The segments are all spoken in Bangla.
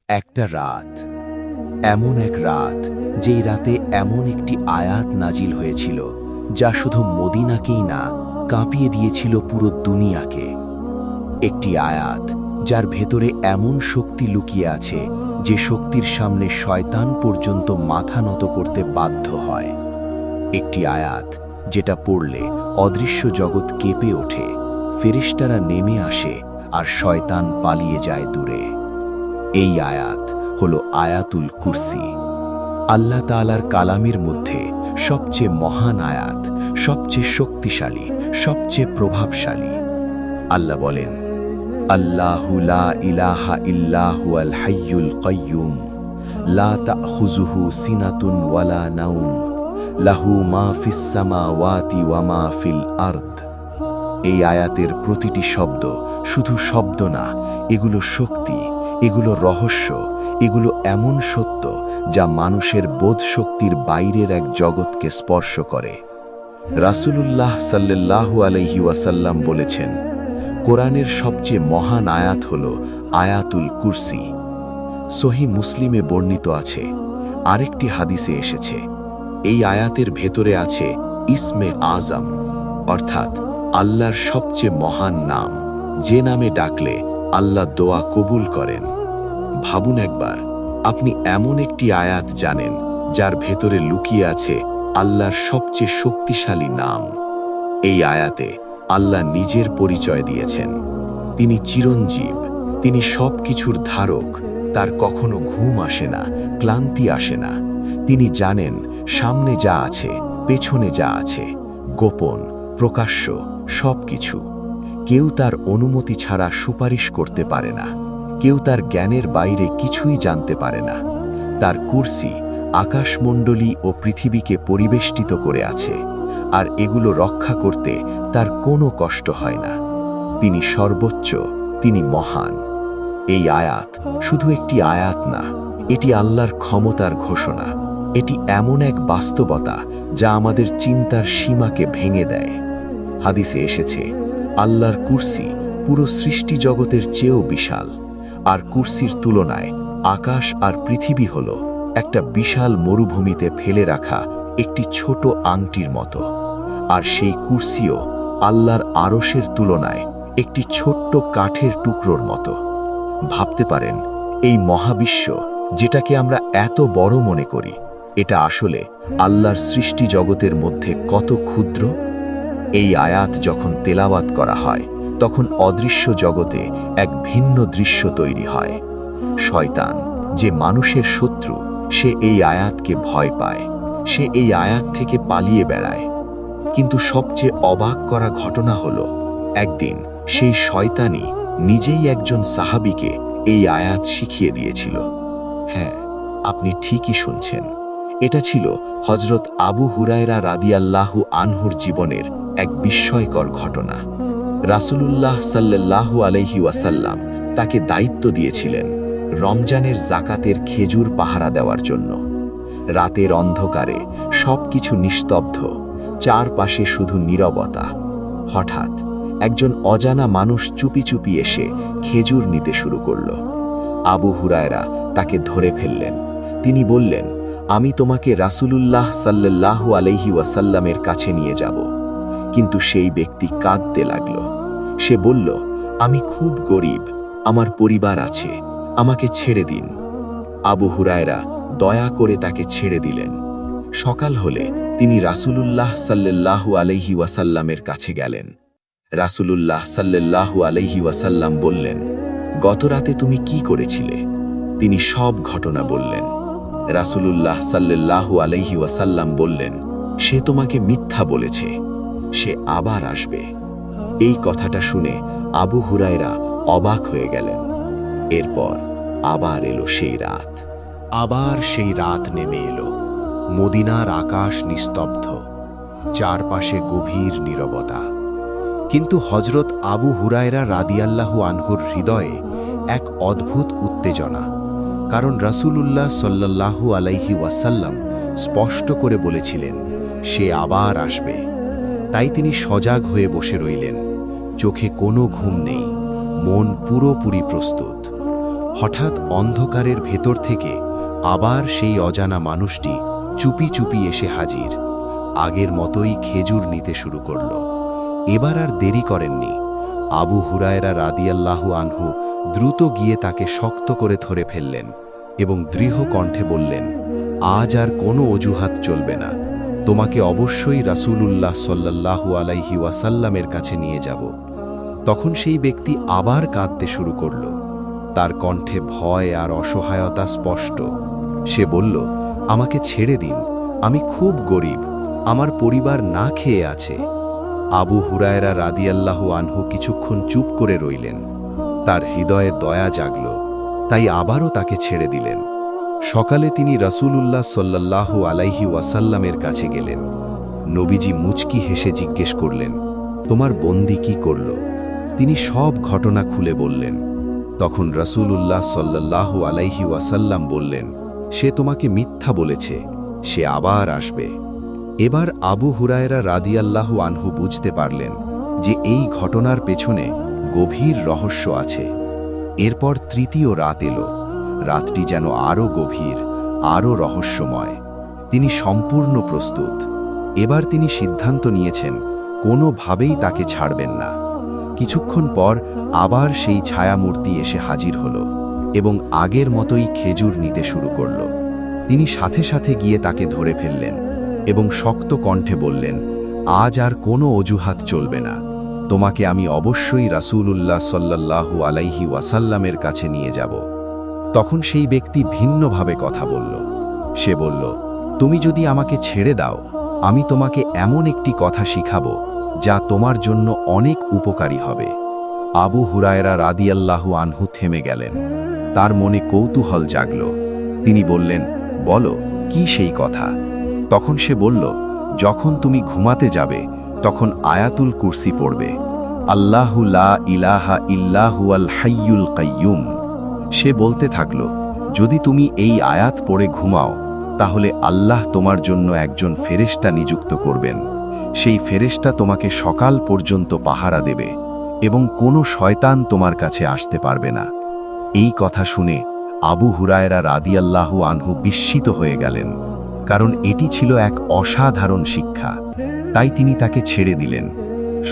একটা রাত, এমন এক রাত যেই রাতে এমন একটি আয়াত নাজিল হয়েছিল যা শুধু মদিনাকেই না, কাঁপিয়ে দিয়েছিল পুরো দুনিয়াকে। একটি আয়াত যার ভেতরে এমন শক্তি লুকিয়ে আছে যে শক্তির সামনে শয়তান পর্যন্ত মাথা নত করতে বাধ্য হয়। একটি আয়াত যেটা পড়লে অদৃশ্য জগৎ কেঁপে ওঠে, ফেরেশতারা নেমে আসে আর শয়তান পালিয়ে যায় দূরে। এই আয়াত হলো আয়াতুল কুরসি, আল্লাহ তাআলার কালামের মধ্যে সবচেয়ে মহান আয়াত, সবচেয়ে শক্তিশালী, সবচেয়ে প্রভাবশালী। আল্লাহ বলেন, আল্লাহু লা ইলাহা ইল্লা হুয়াল হাইয়ুল কাইয়্যুম লা তাখুযুহু সিনাতুন ওয়ালা নাওম লাহু মা ফিস সামাওয়াতি ওয়া মা ফিল আরদ। এই আয়াতের প্রতিটি শব্দ শুধু শব্দ না, এগুলো শক্তি, এগুলো রহস্য, এগুলো এমন সত্য যা মানুষের বোধ শক্তির বাইরের এক জগৎকে স্পর্শ করে। রাসূলুল্লাহ সাল্লাল্লাহু আলাইহি ওয়াসাল্লাম বলেছেন, কোরআনের সবচেয়ে মহান আয়াত হল আয়াতুল কুরসি। সহিহ মুসলিমে বর্ণিত আছে, আরেকটি হাদিসে এসেছে, এই আয়াতের ভেতরে আছে ইসমে আজম, অর্থাৎ আল্লাহর সবচেয়ে মহান নাম, যে নামে ডাকলে আল্লাহ দোয়া কবুল করেন। ভাবুন একবার, আপনি এমন একটি আয়াত জানেন যার ভেতরে লুকিয়ে আছে আল্লাহর সবচেয়ে শক্তিশালী নাম। এই আয়াতে আল্লাহ নিজের পরিচয় দিয়েছেন। তিনি চিরঞ্জীব, তিনি সব কিছুর ধারক, তার কখনো ঘুম আসে না, ক্লান্তি আসে না। তিনি জানেন সামনে যা আছে, পেছনে যা আছে, গোপন, প্রকাশ্য, সব কিছু। কেউ তার অনুমতি ছাড়া সুপারিশ করতে পারে না, কেউ তার জ্ঞানের বাইরে কিছুই জানতে পারে না। তার কুরসি আকাশমণ্ডলী ও পৃথিবীকে পরিবেষ্টিত করে আছে, আর এগুলো রক্ষা করতে তার কোনো কষ্ট হয় না। তিনি সর্বোচ্চ, তিনি মহান। এই আয়াত শুধু একটি আয়াত না, এটি আল্লাহর ক্ষমতার ঘোষণা। এটি এমন এক বাস্তবতা যা আমাদের চিন্তার সীমাকে ভেঙে দেয়। হাদিসে এসেছে, আল্লাহর কুরসি পুরো সৃষ্টি জগতের চেয়েও বিশাল, আর কুরসির তুলনায় আকাশ আর পৃথিবী হল একটা বিশাল মরুভূমিতে ফেলে রাখা একটি ছোট আংটির মতো। আর সেই কুরসিও আল্লাহর আরশের তুলনায় একটি ছোট্ট কাঠের টুকরোর মতো। ভাবতে পারেন, এই মহাবিশ্ব যেটাকে আমরা এত বড় মনে করি, এটা আসলে আল্লাহর সৃষ্টি জগতের মধ্যে কত ক্ষুদ্র। এই আয়াত যখন তেলাওয়াত করা হয়, তখন অদৃশ্য জগতে এক ভিন্ন দৃশ্য তৈরি হয়। শয়তান, যে মানুষের শত্রু, সে এই আয়াতকে ভয় পায়, সে এই আয়াত থেকে পালিয়ে বেড়ায়। কিন্তু সবচেয়ে অবাক করা ঘটনা হলো, একদিন সেই শয়তানই নিজেই একজন সাহাবীকে এই আয়াত শিখিয়ে দিয়েছিল। হ্যাঁ, আপনি ঠিকই শুনছেন, এটা ছিল হযরত আবু হুরায়রা রাদিয়াল্লাহু আনহুর জীবনের এক বিস্ময়কর ঘটনা। রাসূলুল্লাহ সাল্লাল্লাহু আলাইহি ওয়াসাল্লাম তাকে দায়িত্ব দিয়েছিলেন রমজানের যাকাতের খেজুর পাহারা দেওয়ার জন্য। রাতের অন্ধকারে সবকিছু নিস্তব্ধ, চারপাশে শুধু নীরবতা। হঠাৎ একজন অজানা মানুষ চুপি চুপি এসে খেজুর নিতে শুরু করল। আবু হুরায়রা তাকে ধরে ফেললেন। তিনি বললেন, আমি তোমাকে রাসূলুল্লাহ সাল্লাল্লাহু আলাইহি ওয়াসাল্লামের কাছে নিয়ে যাব। কিন্তু সেই ব্যক্তি কাঁদতে লাগল। সে বলল, আমি খুব গরিব, আমার পরিবার আছে, আমাকে ছেড়ে দিন। আবু হুরায়রা দয়া করে তাকে ছেড়ে দিলেন। সকাল হলে তিনি রাসূলুল্লাহ সাল্লাল্লাহু আলাইহি ওয়াসাল্লামের কাছে গেলেন। রাসূলুল্লাহ সাল্লাল্লাহু আলাইহি ওয়াসাল্লাম বললেন, গত রাতে তুমি কি করেছিলে? তিনি সব ঘটনা বললেন। রাসূলুল্লাহ সাল্লাল্লাহু আলাইহি ওয়াসাল্লাম বললেন, সে তোমাকে মিথ্যা বলেছে, সে আবার আসবে। এই কথাটা শুনে আবু হুরায়রা অবাক হয়ে গেলেন। এরপর আবার এলো সেই রাত। আবার সেই রাত নেমে এলো। মদিনার আকাশ নিস্তব্ধ, চারপাশে গভীর নীরবতা। কিন্তু হযরত আবু হুরায়রা রাদিয়াল্লাহু আনহুর হৃদয়ে এক অদ্ভুত উত্তেজনা। কারণ রাসূলুল্লাহ সাল্লাল্লাহু আলাইহি ওয়াসাল্লাম স্পষ্ট করে বলেছিলেন, সে আবার আসবে। তাই তিনি সজাগ হয়ে বসে রইলেন। চোখে কোনো ঘুম নেই, মন পুরোপুরি প্রস্তুত। হঠাৎ অন্ধকারের ভেতর থেকে আবার সেই অজানা মানুষটি চুপি চুপি এসে হাজির। আগের মতোই খেজুর নিতে শুরু করল। এবার আর দেরি করেননি। আবু হুরায়রা রাদিয়াল্লাহু আনহু দ্রুত গিয়ে তাকে শক্ত করে ধরে ফেললেন এবং দৃঢ় কণ্ঠে বললেন, আজ আর কোনো অজুহাত চলবে না। তোমাকে অবশ্যই রাসূলুল্লাহ সাল্লাল্লাহু আলাইহি ওয়াসাল্লামের কাছে নিয়ে যাব। তখন সেই ব্যক্তি আবার কাঁদতে শুরু করল। তার কণ্ঠে ভয় আর অসহায়তা স্পষ্ট। সে বলল, আমাকে ছেড়ে দিন, আমি খুব গরিব, আমার পরিবার না খেয়ে আছে। আবু হুরায়রা রাদিয়াল্লাহু আনহু কিছুক্ষণ চুপ করে রইলেন। তার হৃদয়ে দয়া জাগল, তাই আবারও তাকে ছেড়ে দিলেন। সকালে তিনি রাসূলুল্লাহ সাল্লাল্লাহু আলাইহি ওয়াসাল্লামের কাছে গেলেন। নবীজি মুচকি হেসে জিজ্ঞেস করলেন, তোমার বন্দী কি করল? তিনি সব ঘটনা খুলে বললেন। তখন রাসূলুল্লাহ সাল্লাল্লাহু আলাইহি ওয়াসাল্লাম বললেন, সে তোমাকে মিথ্যা বলেছে, সে আবার আসবে। এবার আবু হুরায়রা রাদিয়াল্লাহু আনহু বুঝতে পারলেন যে এই ঘটনার পেছনে গভীর রহস্য আছে। এরপর তৃতীয় রাত এলো। রাতটি যেন আরও গভীর, আরও রহস্যময়। তিনি সম্পূর্ণ প্রস্তুত। এবার তিনি সিদ্ধান্ত নিয়েছেন কোনোভাবেই তাকে ছাড়বেন না। কিছুক্ষণ পর আবার সেই ছায়ামূর্তি এসে হাজির হল এবং আগের মতোই খেজুর নিতে শুরু করল। তিনি সাথে সাথে গিয়ে তাকে ধরে ফেললেন এবং শক্ত কণ্ঠে বললেন, আজ আর কোনো অজুহাত চলবে না। তোমাকে আমি অবশ্যই রাসূলুল্লাহ সাল্লাল্লাহু আলাইহি ওয়াসাল্লামের কাছে নিয়ে যাব। তখন সেই ব্যক্তি ভিন্নভাবে কথা বলল। সে বলল, তুমি যদি আমাকে ছেড়ে দাও, আমি তোমাকে এমন একটি কথা শিখাবো যা তোমার জন্য অনেক উপকারী হবে। আবু হুরায়রা রাদিয়াল্লাহু আনহু থেমে গেলেন। তার মনে কৌতূহল জাগল। তিনি বললেন, বলো, কি সেই কথা? তখন সে বলল, যখন তুমি ঘুমাতে যাবে তখন আয়াতুল কুরসি পড়বে, আল্লাহু লা ইলাহা ইল্লা হুয়াল হাইয়ুল কাইয়ুম। সে বলতে থাকল, যদি তুমি এই আয়াত পড়ে ঘুমাও তাহলে আল্লাহ তোমার জন্য একজন ফেরেশতা নিযুক্ত করবেন। সেই ফেরেশতা তোমাকে সকাল পর্যন্ত পাহারা দেবে এবং কোনো শয়তান তোমার কাছে আসতে পারবে না। এই কথা শুনে আবু হুরায়রা রাদিয়াল্লাহু আনহু বিস্মিত হয়ে গেলেন, কারণ এটি ছিল এক অসাধারণ শিক্ষা। তাই তিনি তাকে ছেড়ে দিলেন।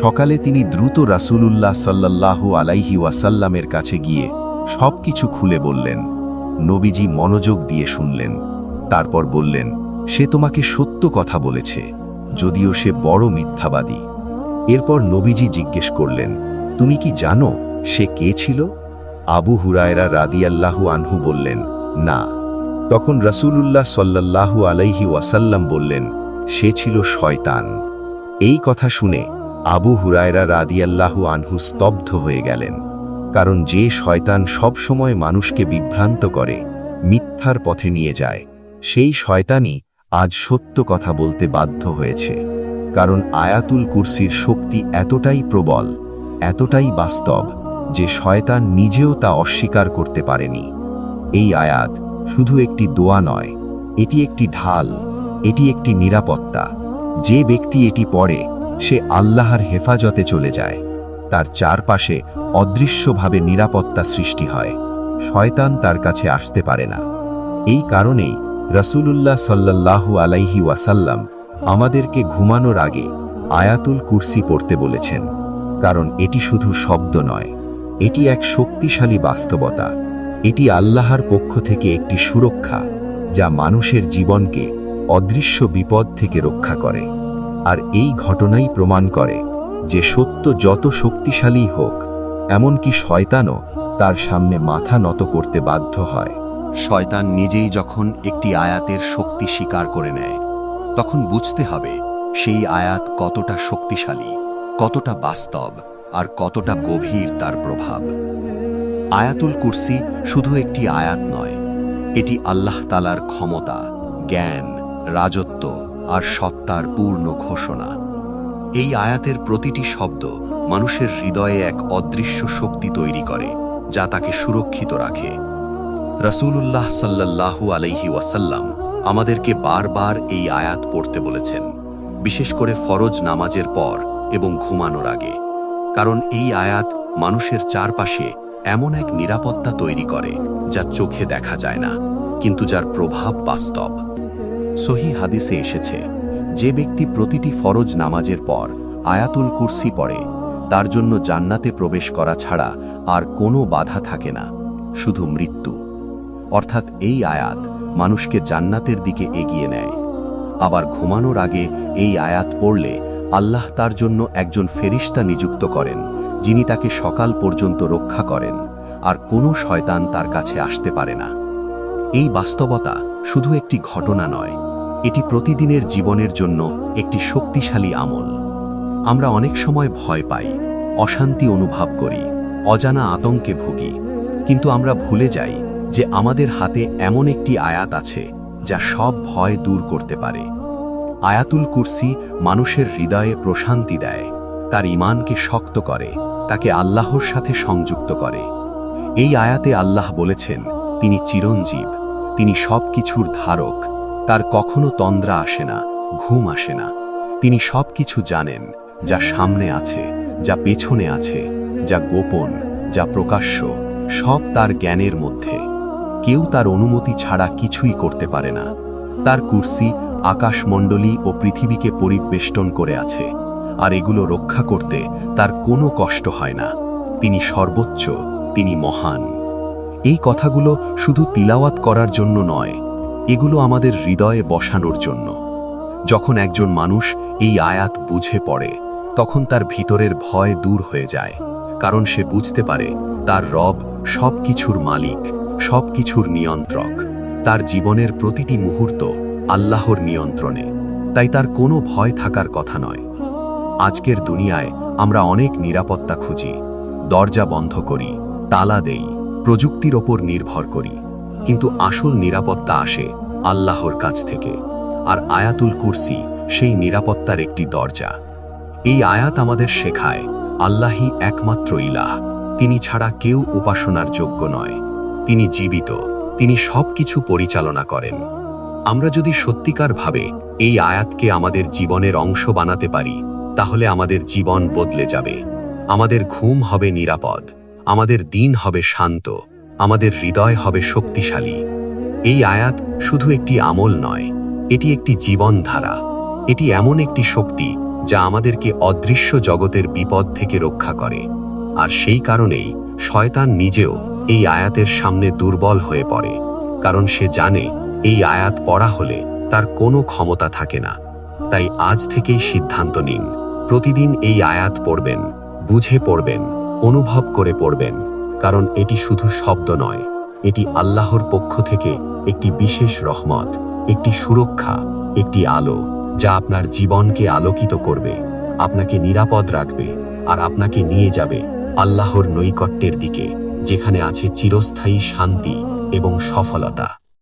সকালে তিনি দ্রুত রাসূলুল্লাহ সাল্লাল্লাহু আলাইহি ওয়াসাল্লামের কাছে গিয়ে সবকিছু খুলে বললেন। নবীজি মনোযোগ দিয়ে শুনলেন। তারপর বললেন, সে তোমাকে সত্য কথা বলেছে, যদিও সে বড় মিথ্যাবাদী। এরপর নবীজি জিজ্ঞেস করলেন, তুমি কি জানো সে কে ছিল? আবু হুরায়রা রাদিয়াল্লাহু আনহু বললেন, না। তখন রাসূলুল্লাহ সাল্লাল্লাহু আলাইহি ওয়াসাল্লাম বললেন, সে ছিল শয়তান। এই কথা শুনে আবু হুরায়রা রাদিয়াল্লাহু আনহু স্তব্ধ হয়ে গেলেন, কারণ যে শয়তান সব সময় মানুষকে বিভ্রান্ত করে, মিথ্যার পথে নিয়ে যায়, সেই শয়তানই আজ সত্য কথা বলতে বাধ্য হয়েছে। কারণ আয়াতুল কুরসির শক্তি এতটাই প্রবল, এতটাই বাস্তব যে শয়তান নিজেও তা অস্বীকার করতে পারেনি। এই আয়াত শুধু একটি দোয়া নয়, এটি একটি ঢাল, এটি একটি নিরাপত্তা। যে ব্যক্তি এটি পড়ে সে আল্লাহর হেফাজতে চলে যায়। তার চারপাশে অদৃশ্যভাবে নিরাপত্তা সৃষ্টি হয়, শয়তান তার কাছে আসতে পারে না। এই কারণেই রাসূলুল্লাহ সাল্লাল্লাহু আলাইহি ওয়াসাল্লাম আমাদেরকে ঘুমানোর আগে আয়াতুল কুরসি পড়তে বলেছেন, কারণ এটি শুধু শব্দ নয়, এটি এক শক্তিশালী বাস্তবতা। এটি আল্লাহর পক্ষ থেকে একটি সুরক্ষা যা মানুষের জীবনকে অদৃশ্য বিপদ থেকে রক্ষা করে। আর এই ঘটনাই প্রমাণ করে যে সত্য যত শক্তিশালী হোক, এমনকি শয়তানও তার সামনে মাথা নত করতে বাধ্য হয়। শয়তান নিজেই যখন একটি আয়াতের শক্তি স্বীকার করে নেয়, তখন বুঝতে হবে সেই আয়াত কতটা শক্তিশালী, কতটা বাস্তব আর কতটা গভীর তার প্রভাব। আয়াতুল কুরসি শুধু একটি আয়াত নয়, এটি আল্লাহ তাআলার ক্ষমতা, জ্ঞান, রাজত্ব আর সত্তার পূর্ণ ঘোষণা। এই আয়াতের প্রতিটি শব্দ মানুষের হৃদয়ে এক অদৃশ্য শক্তি তৈরি করে, যা তাকে সুরক্ষিত রাখে। রাসূলুল্লাহ সাল্লাল্লাহু আলাইহি ওয়াসাল্লাম আমাদেরকে বারবার এই আয়াত পড়তে বলেছেন, বিশেষ করে ফরজ নামাজের পর এবং ঘুমানোর আগে, কারণ এই আয়াত মানুষের চারপাশে এমন এক নিরাপত্তা তৈরি করে যা চোখে দেখা যায় না, কিন্তু যার প্রভাব বাস্তব। সহিহ হাদিসে এসেছে, যে ব্যক্তি প্রতিটি ফরজ নামাজের পর আয়াতুল কুরসি পড়ে, তার জন্য জান্নাতে প্রবেশ করা ছাড়া আর কোনো বাধা থাকে না, শুধু মৃত্যু। অর্থাৎ এই আয়াত মানুষকে জান্নাতের দিকে এগিয়ে নেয়। আবার ঘুমানোর আগে এই আয়াত পড়লে আল্লাহ তার জন্য একজন ফেরেশতা নিযুক্ত করেন, যিনি তাকে সকাল পর্যন্ত রক্ষা করেন, আর কোনো শয়তান তার কাছে আসতে পারে না। এই বাস্তবতা শুধু একটি ঘটনা নয়, এটি প্রতিদিনের জীবনের জন্য একটি শক্তিশালী আমল। আমরা অনেক সময় ভয় পাই, অশান্তি অনুভব করি, অজানা আতঙ্কে ভুগি, কিন্তু আমরা ভুলে যাই যে আমাদের হাতে এমন একটি আয়াত আছে যা সব ভয় দূর করতে পারে। আয়াতুল কুরসি মানুষের হৃদয়ে প্রশান্তি দেয়, তার ঈমানকে শক্ত করে, তাকে আল্লাহর সাথে সংযুক্ত করে। এই আয়াতে আল্লাহ বলেছেন, তিনি চিরঞ্জীব, তিনি সব কিছুর ধারক, তার কখনো তন্দ্রা আসে না, ঘুম আসে না। তিনি সব কিছু জানেন, যা সামনে আছে, যা পেছনে আছে, যা গোপন, যা প্রকাশ্য, সব তার জ্ঞানের মধ্যে। কেউ তার অনুমতি ছাড়া কিছুই করতে পারে না। তার কুরসি আকাশমণ্ডলী ও পৃথিবীকে পরিবেষ্টন করে আছে, আর এগুলো রক্ষা করতে তার কোনো কষ্ট হয় না। তিনি সর্বোচ্চ, তিনি মহান। এই কথাগুলো শুধু তিলাওয়াত করার জন্য নয়, এগুলো আমাদের হৃদয়ে বসানোর জন্য। যখন একজন মানুষ এই আয়াত বুঝে পড়ে, তখন তার ভিতরের ভয় দূর হয়ে যায়, কারণ সে বুঝতে পারে তার রব সব কিছুর মালিক, সব কিছুর নিয়ন্ত্রক। তার জীবনের প্রতিটি মুহূর্ত আল্লাহর নিয়ন্ত্রণে, তাই তার কোনো ভয় থাকার কথা নয়। আজকের দুনিয়ায় আমরা অনেক নিরাপত্তা খুঁজি, দরজা বন্ধ করি, তালা দেই, প্রযুক্তির ওপর নির্ভর করি, কিন্তু আসল নিরাপত্তা আসে আল্লাহর কাছ থেকে। আর আয়াতুল কুরসি সেই নিরাপত্তার একটি দরজা। এই আয়াত আমাদের শেখায়, আল্লাহই একমাত্র ইলাহ, তিনি ছাড়া কেউ উপাসনার যোগ্য নয়। তিনি জীবিত, তিনি সব কিছু পরিচালনা করেন। আমরা যদি সত্যিকারভাবে এই আয়াতকে আমাদের জীবনের অংশ বানাতে পারি, তাহলে আমাদের জীবন বদলে যাবে। আমাদের ঘুম হবে নিরাপদ, আমাদের দিন হবে শান্ত, আমাদের হৃদয় হবে শক্তিশালী। এই আয়াত শুধু একটি আমল নয়, এটি একটি জীবনধারা। এটি এমন একটি শক্তি যা আমাদেরকে অদৃশ্য জগতের বিপদ থেকে রক্ষা করে। আর সেই কারণেই শয়তান নিজেও এই আয়াতের সামনে দুর্বল হয়ে পড়ে, কারণ সে জানে এই আয়াত পড়া হলে তার কোনো ক্ষমতা থাকে না। তাই আজ থেকেই সিদ্ধান্ত নিন, প্রতিদিন এই আয়াত পড়বেন, বুঝে পড়বেন, অনুভব করে পড়বেন, কারণ এটি শুধু শব্দ নয়, এটি আল্লাহর পক্ষ থেকে একটি বিশেষ রহমত, একটি সুরক্ষা, একটি আলো, যা আপনার জীবনকে আলোকিত করবে, আপনাকে নিরাপদ রাখবে, আর আপনাকে নিয়ে যাবে আল্লাহর নৈকট্যের দিকে, যেখানে আছে চিরস্থায়ী শান্তি এবং সফলতা।